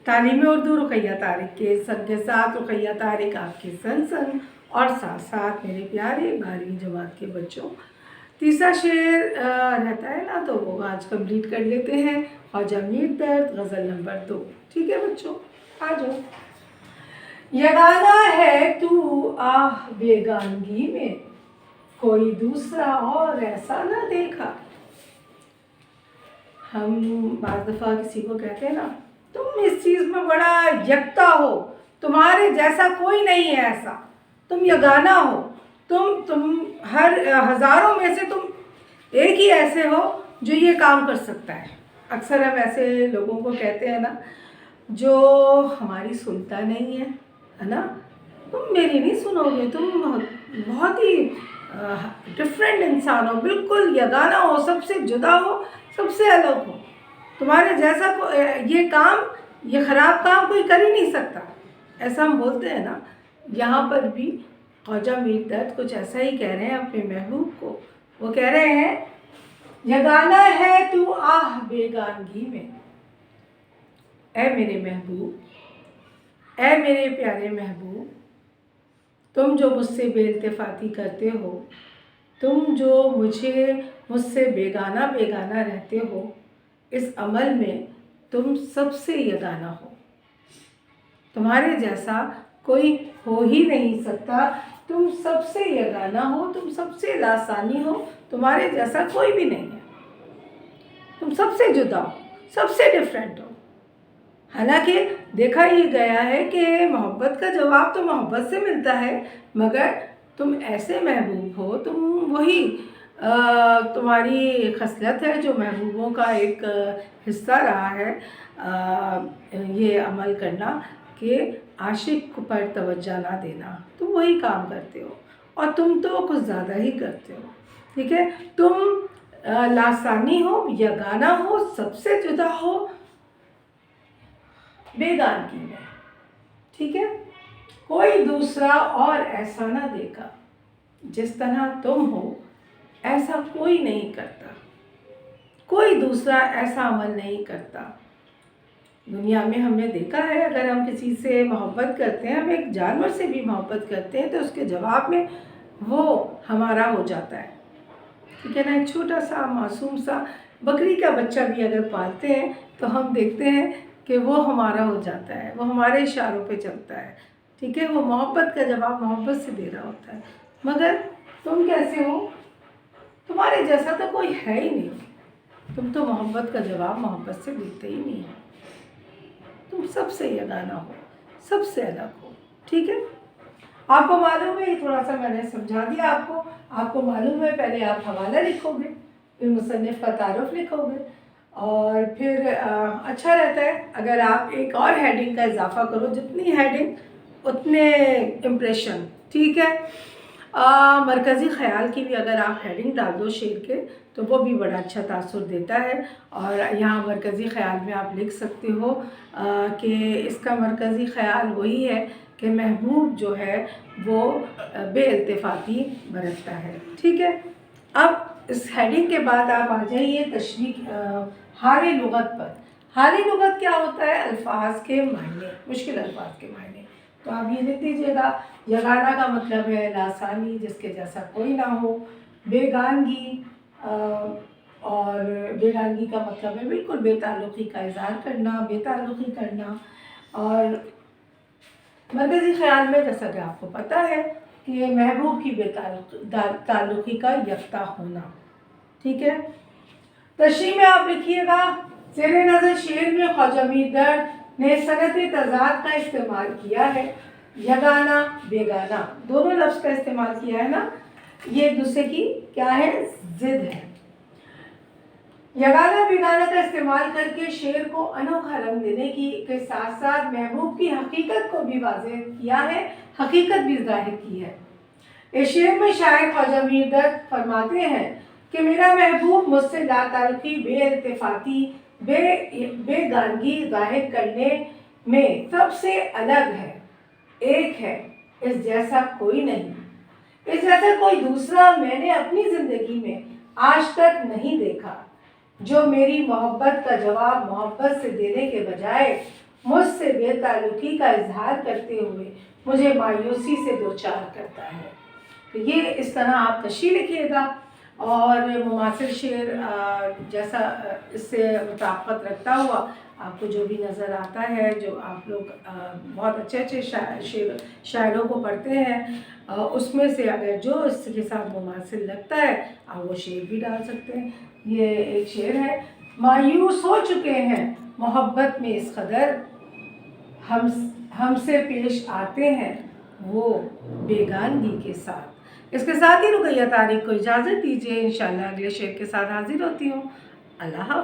تعلیم اردو رقیہ طارق کے سنگ کے ساتھ رقیہ طارق آپ کے سنگ سنگ اور ساتھ ساتھ میرے پیارے 12ویں جماعت کے بچوں. تیسرا شعر رہتا ہے نا، تو وہ آج کمپلیٹ کر لیتے ہیں. خواجہ میر درد غزل نمبر 2. ٹھیک ہے بچوں، آ جاؤ. یگانہ ہے تو آہ بیگانگی میں، کوئی دوسرا اور ایسا نہ دیکھا. ہم بعض دفعہ کسی کو کہتے ہیں نا، تم اس چیز میں بڑا یکتا ہو، تمہارے جیسا کوئی نہیں ہے ایسا، تم یگانہ ہو، تم ہر ہزاروں میں سے تم ایک ہی ایسے ہو جو یہ کام کر سکتا ہے. اکثر ہم ایسے لوگوں کو کہتے ہیں نا جو ہماری سنتا نہیں ہے نا، تم میری نہیں سنو گے، تم بہت ہی ڈفرینٹ انسان ہو، بالکل یگانہ ہو، سب سے جدا ہو، سب سے الگ ہو، تمہارے جیسا یہ کام، یہ خراب کام کوئی کر ہی نہیں سکتا. ایسا ہم بولتے ہیں نا. یہاں پر بھی خواجہ میر درد کچھ ایسا ہی کہہ رہے ہیں اپنے محبوب کو. وہ کہہ رہے ہیں یگانہ ہے تو آہ بیگانگی میں، اے میرے محبوب، اے میرے پیارے محبوب، تم جو مجھ سے بے التفاتی کرتے ہو، تم جو مجھ سے بیگانہ بیگانہ رہتے ہو، اس عمل میں تم سب سے یگانہ ہو. تمہارے جیسا کوئی ہو ہی نہیں سکتا، تم سب سے یگانہ ہو، تم سب سے لاسانی ہو، تمہارے جیسا کوئی بھی نہیں ہے. تم سب سے جدا ہو، سب سے ڈفرینٹ ہو. حالانکہ دیکھا یہ گیا ہے کہ محبت کا جواب تو محبت سے ملتا ہے، مگر تم ایسے محبوب ہو، تم وہی تمہاری خصلت ہے جو محبوبوں کا ایک حصہ رہا ہے یہ عمل کرنا کہ عاشق پر توجہ نہ دینا. تم وہی کام کرتے ہو، اور تم تو کچھ زیادہ ہی کرتے ہو. ٹھیک ہے، تم لاسانی ہو، یگانہ ہو، سب سے جدا ہو، بیگانگی میں. ٹھیک ہے، کوئی دوسرا اور ایسا نہ دیکھا. جس طرح تم ہو ایسا کوئی نہیں کرتا، کوئی دوسرا ایسا عمل نہیں کرتا. دنیا میں ہم نے دیکھا ہے اگر ہم کسی سے محبت کرتے ہیں، ہم ایک جانور سے بھی محبت کرتے ہیں تو اس کے جواب میں وہ ہمارا ہو جاتا ہے. ٹھیک ہے نا. ایک چھوٹا سا معصوم سا بکری کا بچہ بھی اگر پالتے ہیں تو ہم دیکھتے ہیں کہ وہ ہمارا ہو جاتا ہے، وہ ہمارے اشاروں پہ چلتا ہے. ٹھیک ہے، وہ محبت کا جواب محبت سے دے رہا ہوتا ہے. مگر تم کیسے ہو؟ تمہارے جیسا تو کوئی ہے ہی نہیں. تم تو محبت کا جواب محبت سے دیتے ہی نہیں ہو. تم سب سے یگانہ ہو، سب سے الگ ہو. ٹھیک ہے، آپ کو معلوم ہے، یہ تھوڑا سا میں نے سمجھا دیا آپ کو معلوم ہے. پہلے آپ حوالہ لکھو گے، پھر مصنف کا تعارف لکھو گے، اور پھر اچھا رہتا ہے اگر آپ ایک اور ہیڈنگ کا اضافہ کرو. جتنی ہیڈنگ اتنے امپریشن. ٹھیک ہے، مرکزی خیال کی بھی اگر آپ ہیڈنگ ڈال دو شعر کے تو وہ بھی بڑا اچھا تاثر دیتا ہے. اور یہاں مرکزی خیال میں آپ لکھ سکتے ہو کہ اس کا مرکزی خیال وہی ہے کہ محبوب جو ہے وہ بے التفاتی برتتا ہے. ٹھیک ہے، اب اس ہیڈنگ کے بعد آپ آ جائیے تشریح حال لغت پر. حال لغت کیا ہوتا ہے؟ الفاظ کے معنی، مشکل الفاظ کے معنی. تو آپ یہ لکھ دیجیے گا. یگانہ کا مطلب ہے لاسانی، جس کے جیسا کوئی نہ ہو. بیگانگی، اور بیگانگی کا مطلب ہے بالکل بے تعلقی کا اظہار کرنا، بے تعلقی کرنا. اور مرکزی خیال میں جیسا کہ آپ کو پتہ ہے کہ محبوب کی بے تعلقی کا یکتا ہونا. ٹھیک ہے، تشریح میں آپ لکھیے گا. زیر نظر شعر میں خواجہ میر درد نے صنعت تضاد کا استعمال کیا ہے. یگانہ بیگانہ دونوں لفظ کا استعمال کیا ہے نا، یہ ایک دوسرے کی کیا ہے؟ ضد ہے. یگانہ بیگانہ کا استعمال کر کے شعر کو انوکھا رنگ دینے کے ساتھ ساتھ محبوب کی حقیقت کو بھی واضح کیا ہے، حقیقت بھی ظاہر کی ہے. اس شعر میں شاعر خواجہ میر درد فرماتے ہیں کہ میرا محبوب مجھ سے لا تعلقی، بے التفاتی، بے گانگی ظاہر کرنے میں سب سے الگ ہے، ایک ہے، اس جیسا کوئی نہیں. اس جیسا کوئی دوسرا میں نے اپنی زندگی میں آج تک نہیں دیکھا، جو میری محبت کا جواب محبت سے دینے کے بجائے مجھ سے بے تعلقی کا اظہار کرتے ہوئے مجھے مایوسی سے دوچار کرتا ہے۔ تو یہ اس طرح آپ تشریح لکھیے گا، اور مماثل شعر جیسا اس سے مطابقت رکھتا ہوا آپ کو جو بھی نظر آتا ہے، جو آپ لوگ بہت اچھے اچھے شاعروں کو پڑھتے ہیں، اس میں سے اگر جو اس کے ساتھ مماثل لگتا ہے آپ وہ شعر بھی ڈال سکتے ہیں۔ یہ ایک شعر ہے: مایوس ہو چکے ہیں محبت میں اس قدر، ہم سے پیش آتے ہیں وہ بیگانگی کے ساتھ۔ اس کے ساتھ ہی رقیہ طارق کو اجازت دیجیے، انشاءاللہ اگلے شعر کے ساتھ حاضر ہوتی ہوں۔ اللہ حافظ۔